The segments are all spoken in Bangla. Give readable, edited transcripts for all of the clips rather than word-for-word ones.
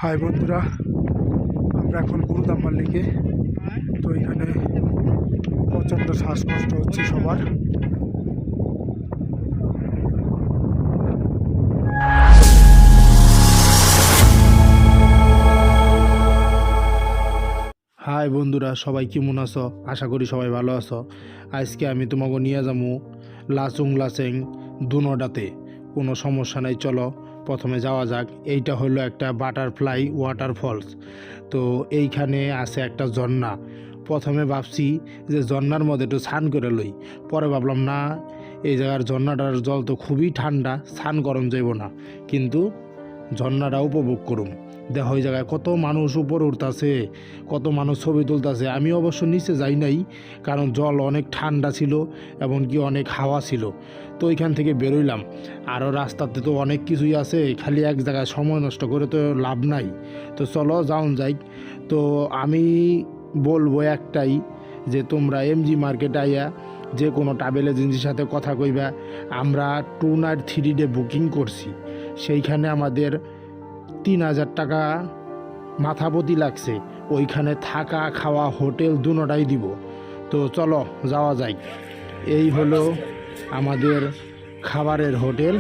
হাই বন্ধুরা, আমরা এখন গুরুদাম্বার লেকে। তো এখানে প্রচণ্ড শ্বাসকষ্ট হচ্ছে সবার। হাই বন্ধুরা, সবাই কেমন আছো? আশা করি সবাই ভালো আছো। আজকে আমি তোমাকে নিয়ে যাবো লাচুং লাচেং দুনোটাতে। কোনো সমস্যা নাই, চলো প্রথমে যাওয়া যাক। এইটা হলো একটা বাটারফ্লাই ওয়াটারফলস। তো এইখানে আছে একটা ঝর্ণা। প্রথমে ভাবছি যে ঝর্ণার মধ্যে একটু স্নান করে লই, পরে ভাবলাম না, এই জায়গার ঝর্ণাটার জল তো খুবই ঠান্ডা, স্নান গরম যাইব না, কিন্তু ঝর্ণাটা উপভোগ করুম। দেখো ওই জায়গায় কত মানুষ উপরে উঠতেছে, কত মানুষ ছবি তুলতেছে। আমি অবশ্য নিচে যাই নাই, কারণ জল অনেক ঠান্ডা ছিল, এমনকি অনেক হাওয়া ছিল। তো ওইখান থেকে বেরোইলাম। আরও রাস্তাতে তো অনেক কিছুই আছে, খালি এক জায়গায় সময় নষ্ট করে তো লাভ নাই। তো চলো যাওন যাই। তো আমি বলবো একটাই, যে তোমরা এমজি মার্কেট আইয়া যে কোনো ট্রাভেল এজেন্সির সাথে কথা কইবা। আমরা 2 নাইট 3 ডে বুকিং করছি, সেইখানে আমাদের 3000 টাকা মাথাপতি লাগছে। ওইখানে থাকা খাওয়া হোটেল দুটোটাই দিব। তো চলো যাওয়া যায়। এই হলো আমাদের খাবারের হোটেল।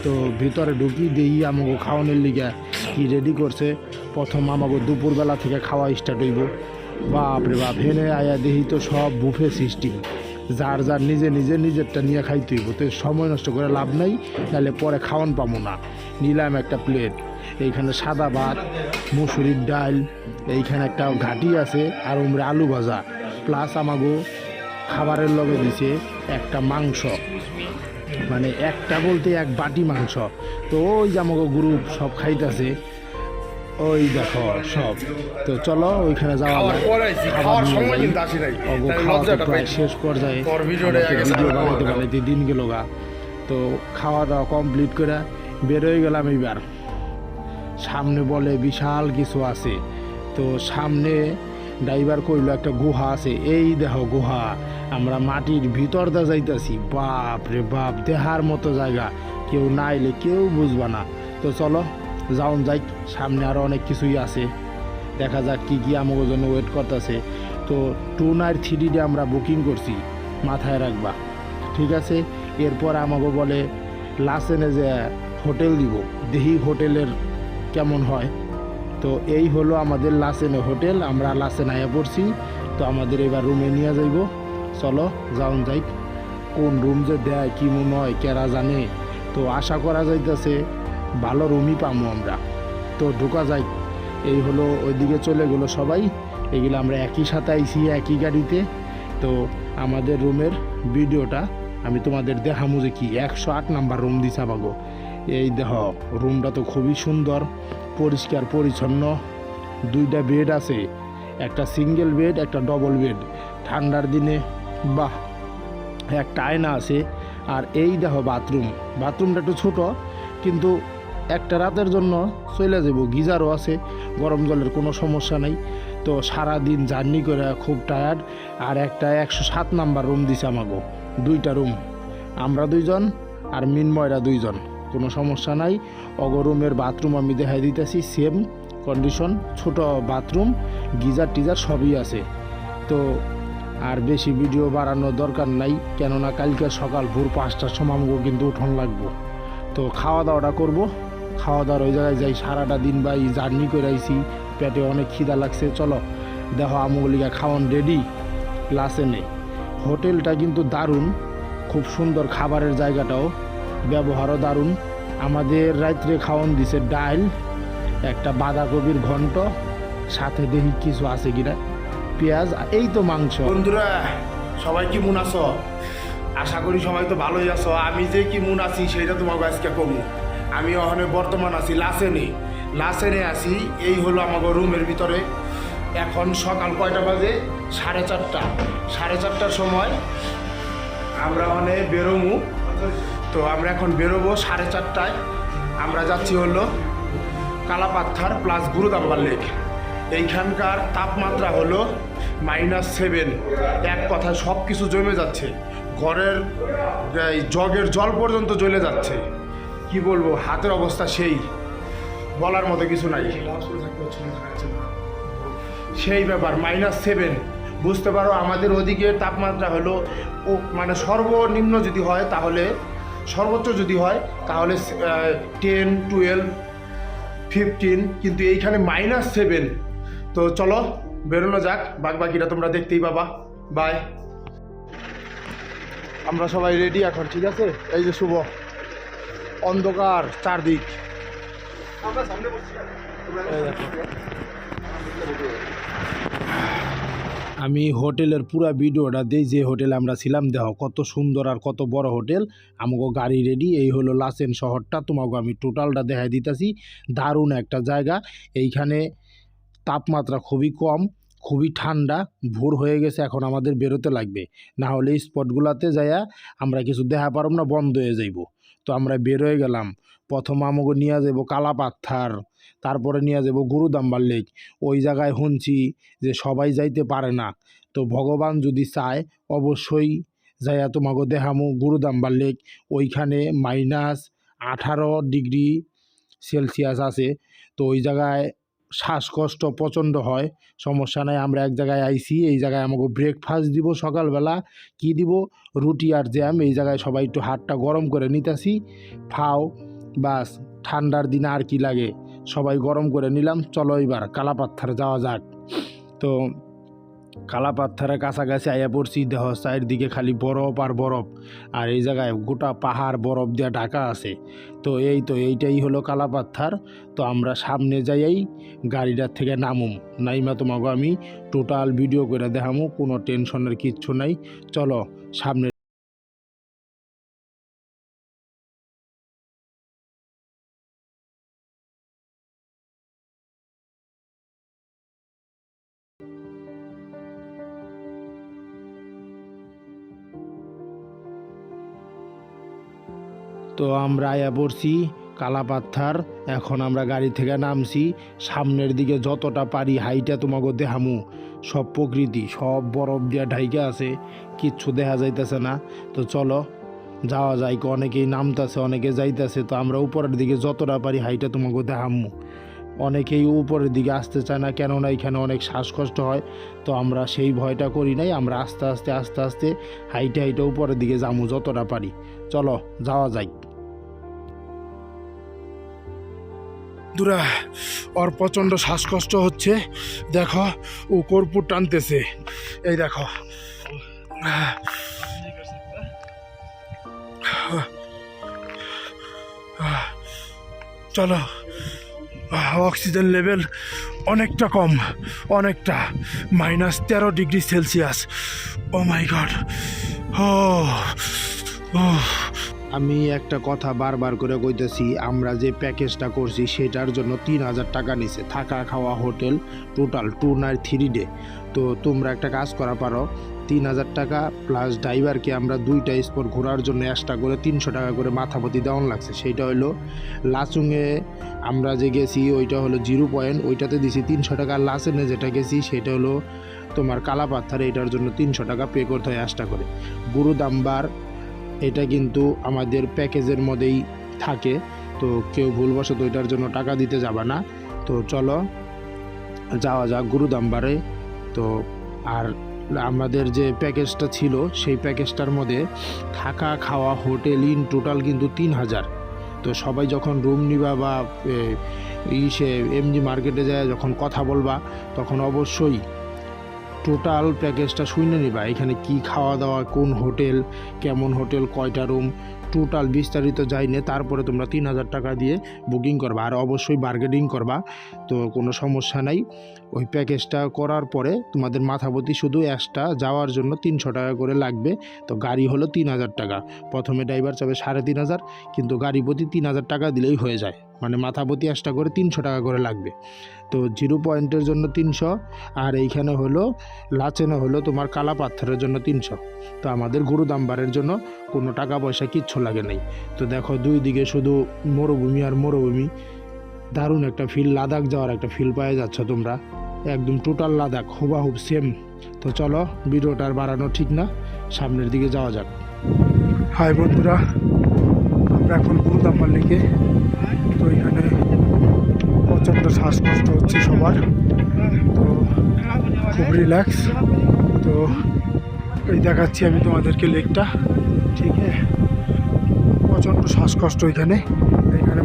তো ভিতরে ঢুকি দেই আমাকে খাওয়ানোর লিগা কি রেডি করছে। প্রথম আমাকে দুপুরবেলা থেকে খাওয়া স্টার্ট হইব। বাপরে বাপ, হেনে আয়া দেখি তো সব বুফে সিস্টেম, যার যার নিজেরটা নিয়ে খাইতে হইব। তো সময় নষ্ট করে লাভ নাই, তাহলে পরে খাওয়ান পাবো না। নিলাম একটা প্লেট, এইখানে সাদা ভাত, মুসুরির ডাল, এইখানে একটা ঘাটি আছে, আর উমরে আলু ভাজা, প্লাস আমাগো খাবারের লগে দিছে একটা মাংস, মানে একটা বলতে এক বাটি মাংস। তো ওই যে আমাগো গ্রুপ সব খাইতেছে, ওই দেখো সব। তো চলো ওইখানে যাওয়া প্রায় শেষ পর্যায়ে, ভিডিও বানাইতে বানাইতে দিন গেল গা। তো খাওয়া দাওয়া কমপ্লিট করে বেরোয় গেলাম। এইবার সামনে বলে বিশাল কিছু আছে। তো সামনে ড্রাইভার কইলো একটা গুহা আছে। এই দেখো গুহা, আমরা মাটির ভিতর দা যাইতাছি। বাপ রে বাপ, দেহার মতো জায়গা, কেউ না এলে কেউ বুঝবা না। তো চলো যাওন যাই, সামনে আরও অনেক কিছুই আছে, দেখা যাক কি কি আমাদের জন্য ওয়েট করতেছে। তো 2 নাইট 3 ডে আমরা বুকিং করছি, মাথায় রাখবা, ঠিক আছে। এরপর আমাকে বলে লাসেনে যে হোটেল দিব, দেখি হোটেলের কেমন হয়। তো এই হলো আমাদের লাসেনে হোটেল। আমরা লাসেন আয়া পড়ছি। তো আমাদের এবার রুমে নিয়ে যাইব। চলো যাওন যাই। কোন রুম যে দেয় কি মনে হয় কেরা জানে। তো আশা করা যাইতেছে ভালো রুমই পাবো আমরা। তো ঢোকা যাই। এই হলো, ওইদিকে চলে গেলো সবাই। এগুলো আমরা একই সাথে আইছি, একই গাড়িতে। তো আমাদের রুমের ভিডিওটা আমি তোমাদের দেখামু যে কি 108 নাম্বার রুম দিছে আমাগো। এই দেখ, রুমটা তো খুবই সুন্দর, পরিষ্কার পরিচ্ছন্ন। 2টা বেড আছে, একটা সিঙ্গেল বেড, একটা ডবল বেড। ঠান্ডার দিনে বাহ, একটা আয়না আছে। আর এই দেখো বাথরুমটা একটু ছোটো, কিন্তু একটা রাতের জন্য চলে যাব। গিজারও আছে, গরম জলের কোনো সমস্যা নেই। তো সারাদিন জার্নি করে খুব টায়ার্ড। আর একটা 107 নাম্বার রুম দিছে আমাকে, 2টা রুম, আমরা 2 জন আর মিনময়রা 2 জন, কোনো সমস্যা নাই। অগ রুমের বাথরুম আমি দেখাই দিতেছি, সেম কন্ডিশন, ছোট বাথরুম, গিজার টিজার সবই আছে। তো আর বেশি ভিডিও বাড়ানোর দরকার নাই, কেননা কালকে সকাল ভোর 5টার সময় আমাকে কিন্তু উঠন লাগবো। তো খাওয়া দাওয়াটা করবো। খাওয়া দাওয়ার ওই জায়গায় যাই, সারাটা দিন বা এই জার্নি করে আইছি, পেটে অনেক খিদা লাগছে। চলো দেখো আমগুলিকা খাওয়ান রেডি লাসেনে। হোটেলটা কিন্তু দারুণ, খুব সুন্দর, খাবারের জায়গাটাও, ব্যবহারও দারুণ। আমাদের রাত্রে খাওয়ান দিছে ডাল, একটা বাঁধাকপির ঘন্ট, সাথে দেখি কিছু আছে কিনা, পেঁয়াজ, এই তো মাংস। বন্ধুরা সবাই কি মন আছো? আশা করি সবাই তো ভালোই আছো। আমি যে কি মন আছি সেটা তোমাকে আজকে কমু। আমি ওখানে বর্তমান আছি লাসেনে আছি। এই হলো আমাকে রুমের ভিতরে। এখন সকাল কয়টা বাজে? 4:30। 4:30টার সময় আমরা ওখানে বেরোবো। তো আমরা এখন বেরোবো 4:30টায়। আমরা যাচ্ছি হলো কালাপাত্থার প্লাস গুরুদাম্বার লেক। এইখানকার তাপমাত্রা হলো -7। এক কথায় সব কিছু জমে যাচ্ছে, ঘরের জগের জল পর্যন্ত জ্বলে যাচ্ছে। কি বলবো, হাতের অবস্থা সেই। বলার মতো কিছু নাই। সেই ব্যাপার -7, বুঝতে পারো আমাদের ওদিকে তাপমাত্রা হলো মানে সর্বনিম্ন যদি হয় তাহলে, সর্বোচ্চ যদি হয় তাহলে 10, 12, 15, কিন্তু এইখানে -7। তো চলো বেরোনো যাক, বাকিটা তোমরা দেখতেই পাবা। বাই। আমরা সবাই রেডি এখন, ঠিক আছে? এই যে শুভ, অন্ধকার চারদিক। আমি হোটেলের পুরা ভিডিওটা দিই, যে হোটেলে আমরা ছিলাম। দেখো কত সুন্দর আর কত বড় হোটেল। আমাকে গাড়ি রেডি। এই হলো লাসেন শহরটা, তোমাকে আমি টোটালটা দেখাই দিতেছি। দারুণ একটা জায়গা। এইখানে তাপমাত্রা খুবই কম, খুবই ঠান্ডা। ভোর হয়ে গেছে, এখন আমাদের বেরোতে লাগবে, না হলে এই স্পটগুলোতে যাইয়া আমরা কিছু দেখা পারব না, বন্ধ হয়ে যাইব। তো আমরা বের হয়ে গেলাম। প্রথম আমাকে নিয়ে যাব কালাপাত্থার, তারপরে নিয়ে যাব গুরুদাম্বার লেক। ওই জায়গায় শুনছি যে সবাই যাইতে পারে না, তো ভগবান যদি চায় অবশ্যই যাইয়া তোমাকে দেখামো গুরুদাম্বার লেক। ওইখানে -18 ডিগ্রি সেলসিয়াস আছে। তো ওই জায়গায় শ্বাসকষ্ট প্রচণ্ড হয়। সমস্যা নাই, আমরা এক জায়গায় আইছি। এই জায়গায় আমাকে ব্রেকফাস্ট দিব সকালবেলা। কি দিব? রুটি আর জ্যাম। এই জায়গায় সবাই একটু হাতটা গরম করে নিতেছি, ফাও বাস। ঠান্ডার দিনে আর কি লাগে, সবাই গরম করে নিলাম। চলো এবার কালাপাত্থার যাওয়া যাক। তো কালাপাত্থারের কাছাকাছি আইয়া পড়ছি। দেহ চারিদিকে খালি বরফ আর বরফ, আর এই জায়গায় গোটা পাহাড় বরফ দিয়ে ঢাকা আছে। তো এইটাই হলো কালাপাত্থার। তো আমরা সামনে যাইয়াই গাড়িটার থেকে নামুম, নাইমা তোমাকে আমি টোটাল ভিডিও করে দেখামু, কোনো টেনশনের কিচ্ছু নাই। চলো সামনে। তো আমরা আয়া পড়ছি কালাপাত্থার। এখন আমরা গাড়ি থেকে নামছি। সামনের দিকে যতটা পারি হাইটা তোমাকে দেখামু। সব প্রকৃতি, সব বরফ দিয়া ঢাইকা আছে, কিচ্ছু দেখা যাইতেছে না। তো চলো যাওয়া যায়। অনেকেই নামতেছে, অনেকে যাইতেছে। তো আমরা উপরের দিকে যতটা পারি হাইটা তোমাকে দেখামু। অনেকেই উপরের দিকে আসতে চায় না, কেননা এখানে অনেক শ্বাসকষ্ট হয়। তো আমরা সেই ভয়টা করি নাই, আমরা আস্তে আস্তে হাইটা উপরের দিকে যামু যতটা পারি। চলো যাওয়া যায়। দুরা, ওর প্রচণ্ড শ্বাসকষ্ট হচ্ছে। দেখো ও কর্পূর টানতেছে, এই দেখো। চলো, অক্সিজেন লেভেল অনেকটা কম, অনেকটা -13 ডিগ্রি সেলসিয়াস। ও মাই গড। আমি একটা কথা বারবার করে কইতেছি, আমরা যে প্যাকেজটা করছি সেটার জন্য 3000 টাকা নিছে, থাকা খাওয়া হোটেল টোটাল 2 নাইট 3 ডে। তো তোমরা একটা কাজ করা পারো, 3000 টাকা প্লাস ড্রাইভারকে আমরা 2টা স্পট ঘোরার জন্য এক্সট্রা করে 300 টাকা করে মাথাপতি দেওয়ান লাগছে। সেইটা হলো লাচুংয়ে আমরা যে গেছি ওইটা হলো 0 পয়েন্ট, ওইটাতে দিছি 300 টাকা। লাচেনে যেটা গেছি সেটা হলো তোমার কালাপাত্থারে, এটার জন্য 300 টাকা পে করতে হয় এক্সট্রা করে। গুরুদাম্বার এটা কিন্তু আমাদের প্যাকেজের মধ্যেই থাকে, তো কেউ ভুলবশত ওইটার জন্য টাকা দিতে যাবে না। তো চলো যাওয়া যাক গুরুদাম্বারে। তো আর আমাদের যে প্যাকেজটা ছিল সেই প্যাকেজটার মধ্যে থাকা খাওয়া হোটেল ইন টোটাল কিন্তু 3000। তো সবাই যখন রুম নিবা বা এমজি মার্কেটে যায় যখন কথা বলবা, তখন অবশ্যই টোটাল প্যাকেজটা শুনে নিবা। এখানে কি খাওয়া দাওয়া, কোন হোটেল, কেমন হোটেল, কয়টা রুম, টোটাল বিস্তারিত জানিয়ে তারপরে তোমরা 3000 টাকা দিয়ে বুকিং করবা। আর অবশ্যই বার্গেনিং করবা, তো কোনো সমস্যা নাই। ওই প্যাকেজটা করার পরে তোমাদের মাথাপতি শুধু এক্সট্রা যাওয়ার জন্য 300 টাকা করে লাগবে। তো গাড়ি হলো 3000 টাকা। প্রথমে ড্রাইভার চাবে 3500, কিন্তু গাড়ি প্রতি 3000 টাকা দিলেই হয়ে যায়, মানে মাথাপতি এক্সট্রা করে 300 টাকা করে লাগবে। তো 0 পয়েন্টের জন্য 300, আর এইখানে হলো লাচেনে হলো তোমার কালাপাত্থরের জন্য 300। তো আমাদের গুরুদাম্বারের জন্য কোনো টাকা পয়সা কিচ্ছু লাগে নাই। তো দেখো দুই দিকে শুধু মরুভূমি আর মরুভূমি। দারুণ একটা ফিল, লাদাখ যাওয়ার একটা ফিল পাওয়া যাচ্ছ তোমরা, একদম টোটাল লাদাখ হুবাহুব সেম। তো চলো, ভিডিওটা আর বাড়ানো ঠিক না, সামনের দিকে যাওয়া যাক। হাই বন্ধুরা, আমরা এখন গুরুদাম্বার লেকে। তো এখানে প্রচণ্ড শ্বাসকষ্ট হচ্ছে সবার, তো খুব রিল্যাক্স। তো এই দেখাচ্ছি আমি তোমাদেরকে লেকটা, ঠিক আছে। প্রচণ্ড শ্বাসকষ্ট এখানে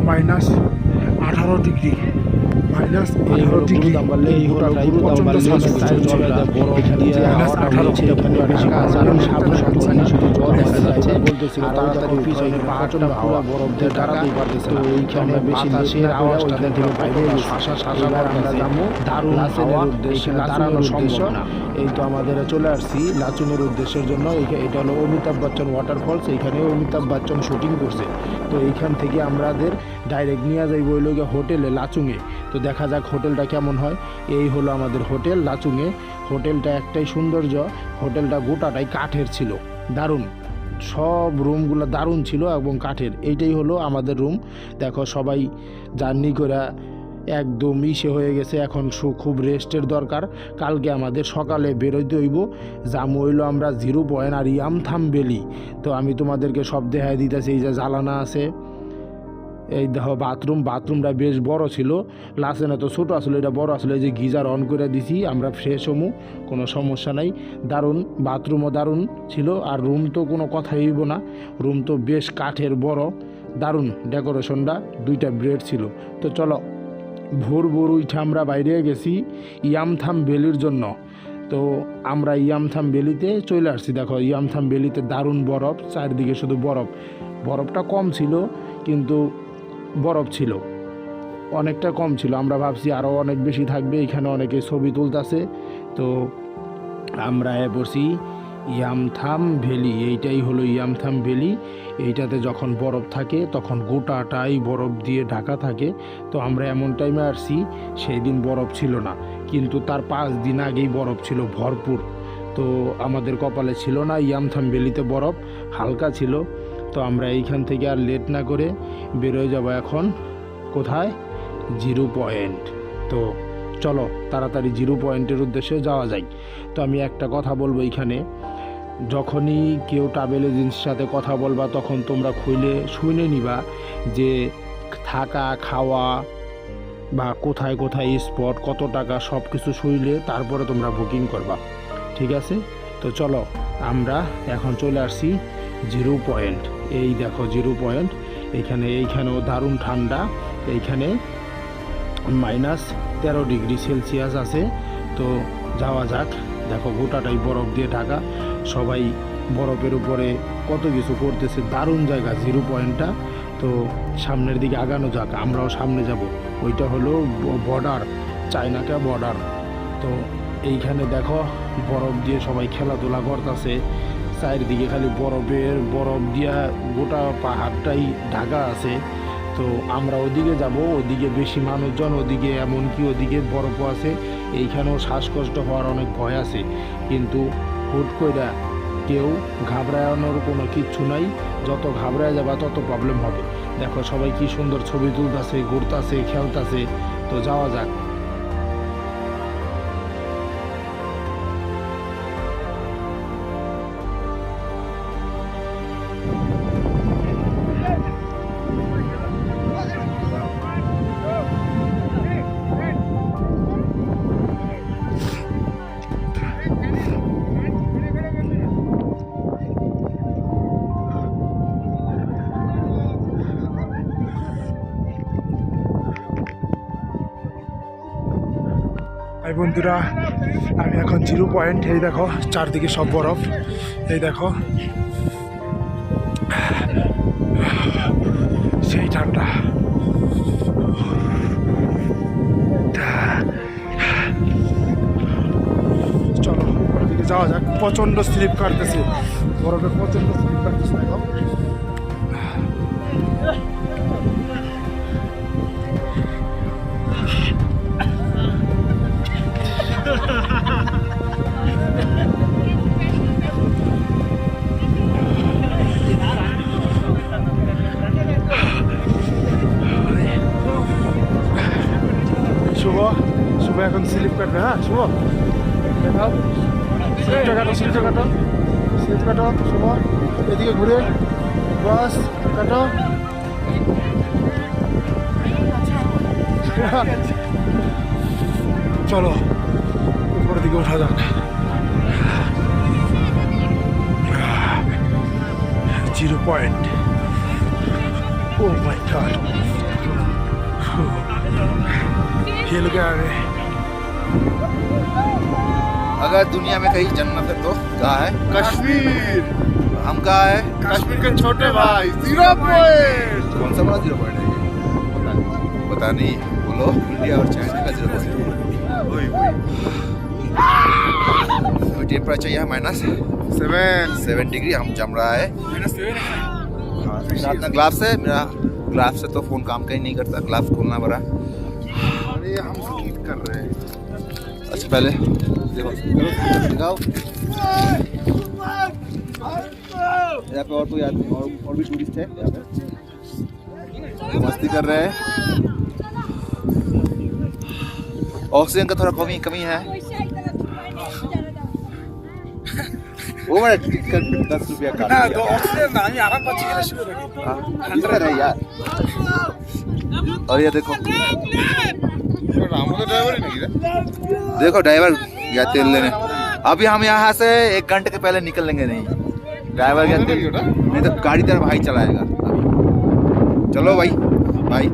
-18 ডিগ্রি, -18 ডিগ্রি। এই হলো প্রচণ্ড শ্বাসকষ্ট হচ্ছে। এই তো আমাদের চলে আসছি লাচুংয়ের উদ্দেশ্যের জন্য। এটা হলো অমিতাভ বচ্চন ওয়াটারফলস, এইখানে অমিতাভ বচ্চন শুটিং করছে। তো এইখান থেকে আমাদের ডাইরেক্ট নিয়ে যাইব ওই লোক হোটেলে লাচুংয়ে। তো দেখা যাক হোটেলটা কেমন হয়। এই হলো আমাদের হোটেল লাচুংয়ে। হোটেলটা একটাই সৌন্দর্য, হোটেলটা গোটাটাই কাঠের ছিল, দারুণ। সব রুমগুলো দারুণ ছিল এবং কাঠের। এইটাই হলো আমাদের রুম। দেখো সবাই জার্নি করে একদম ইসে হয়ে গেছে, এখন খুব রেস্টের দরকার। কালকে আমাদের সকালে বেরোইতে হইব, জামু হইলো আমরা 0 পয়েন্ট আর ইয়ামথাম ভ্যালি। তো আমি তোমাদেরকে সব দেখাই দিতেছি। এই যে জ্বালানা আছে, এই দেখো বাথরুমটা বেশ বড় ছিল, লাসেনা তো ছোটো আসলে, এটা বড় আসলে। এই যে গিজার অন করে দিছি, আমরা ফ্রেশ হমু, কোনো সমস্যা নাই। দারুণ, বাথরুমও দারুণ ছিল। আর রুম তো কোনো কথাই হইব না, রুম তো বেশ কাঠের বড়, দারুণ ডেকোরেশনটা। 2টা বেড ছিল। তো চলো, ভোর উঠে আমরা বাইরে গেছি ইয়ামথাম ভ্যালির জন্য। তো আমরা ইয়ামথাম ভ্যালিতে চলে আসছি। দেখো ইয়ামথাম ভ্যালিতে দারুণ বরফ, চারদিকে শুধু বরফ। বরফটা কম ছিল, কিন্তু বরফ ছিল অনেকটা কম ছিল। আমরা ভাবছি আরও অনেক বেশি থাকবে। এখানে অনেকে ছবি তুলতেছে। তো আমরা পড়ছি ইয়ামথাম ভ্যালি, এইটাই হলো ইয়ামথাম ভ্যালি। এইটাতে যখন বরফ থাকে তখন গোটাটাই বরফ দিয়ে ঢাকা থাকে। তো আমরা এমন টাইমে আসছি সেই দিন বরফ ছিল না, কিন্তু তার 5 দিন আগেই বরফ ছিল ভরপুর। তো আমাদের কপালে ছিল না ইয়ামথাম ভ্যালিতে বরফ, হালকা ছিল। তো আমরা এইখান থেকে আর লেট না করে বেরোয় যাব এখন কোথায়, 0 পয়েন্ট। তো চলো তাড়াতাড়ি 0 পয়েন্টের উদ্দেশ্যে যাওয়া যায়। তো আমি একটা কথা বলবো, এইখানে যখনই কেউ ট্রাভেল এজেন্সির সাথে কথা বলবা তখন তোমরা শুনে নিবা যে থাকা খাওয়া বা কোথায় কোথায় স্পট, কত টাকা, সব কিছু শুইলে তারপরে তোমরা বুকিং করবা, ঠিক আছে। তো চলো আমরা এখন চলে আসছি 0 পয়েন্ট। এই দেখো 0 পয়েন্ট। এইখানেও দারুণ ঠান্ডা। এইখানে -13 ডিগ্রি সেলসিয়াস আছে। তো যাওয়া যাক। দেখো গোটাটাই বরফ দিয়ে ঢাকা, সবাই বরফের উপরে কত কিছু করতেছে, দারুণ জায়গা 0 পয়েন্টটা। তো সামনের দিকে আগানো যাক, আমরাও সামনে যাব। ওইটা হলো বর্ডার, চায়নাকা বর্ডার। তো এইখানে দেখো বরফ দিয়ে সবাই খেলাধুলা করতেছে, চারিদিকে খালি বরফ দিয়া গোটা পাহাড়টাই ঢাকা আছে। তো আমরা ওদিকে যাব, ওদিকে বেশি মানুষজন, ওদিকে এমনকি ওদিকে বরফও আছে। এইখানেও শ্বাসকষ্ট হওয়ার অনেক ভয় আছে, কিন্তু হুট কইরা কেউ ঘাবড়ানোর কোনো কিচ্ছু নাই। যত ঘাবড়ায় যাবা তত প্রবলেম হবে। দেখো সবাই কি সুন্দর ছবি তুলতেছে, ঘুরতেছে, খেলতেছে। তো যাওয়া যাক। এই বন্ধুরা, আমি এখন 0 পয়েন্ট। এই দেখো চারদিকে সব বরফ, এই দেখো সেই ঠান্ডা। চলো উপরের দিকে যাওয়া যাক। প্রচণ্ড স্লিপ কাটতেছে, বরফে প্রচণ্ড স্লিপ কাটতেছে। দেখো শুভ এখন স্লিপ কাটবে। হ্যাঁ শুভ, দেখাও স্লিপটা কাটো, স্লিপ কাটো শুভ। এদিকে ঘুরে বাস কাটো। চলো উপরের দিকে ওঠা যাক। 0 পয়েন্ট। ও মাই গॉड, हिल गया मैं। अगर दुनिया में कहीं जन्नत है तो कहाँ है? कश्मीर। हम कहाँ है? कश्मीर के छोटे भाई 0 पॉइंट। कौन सा बड़ा 0 पॉइंट है ये? पता नहीं, बोलो। इंडिया और चाइना का 0 पॉइंट। अभी टेम्परेचर यहाँ -7 डिग्री हम जम रहा है। अपना ग्लास है, मेरा ग्लास से तो फोन काम कहीं नहीं करता, ग्लास खोलना पड़ा। अरे हम स्कीट कर रहे हैं। अच्छा पहले देखो, दिखाओ। यहाँ पे और कोई आदमी और भी टूरिस्ट है यहाँ पे जो मस्ती कर रहे हैं। ऑक्सीजन का थोड़ा कमी है। वो मेरा टिकट 10 रुपया का না তো অক্সিজেন না, আমি আরাম পাচ্ছি কিনা শুনে দেখি। अंदर है यार। और ये देखो देखो ड्राइवर गया तेल लेने। अभी हम यहाँ से 1 घंटे के पहले निकल लेंगे। नहीं ड्राइवर गया तेल, नहीं तो गाड़ी तेरा भाई चलाएगा। चलो भाई, भाई।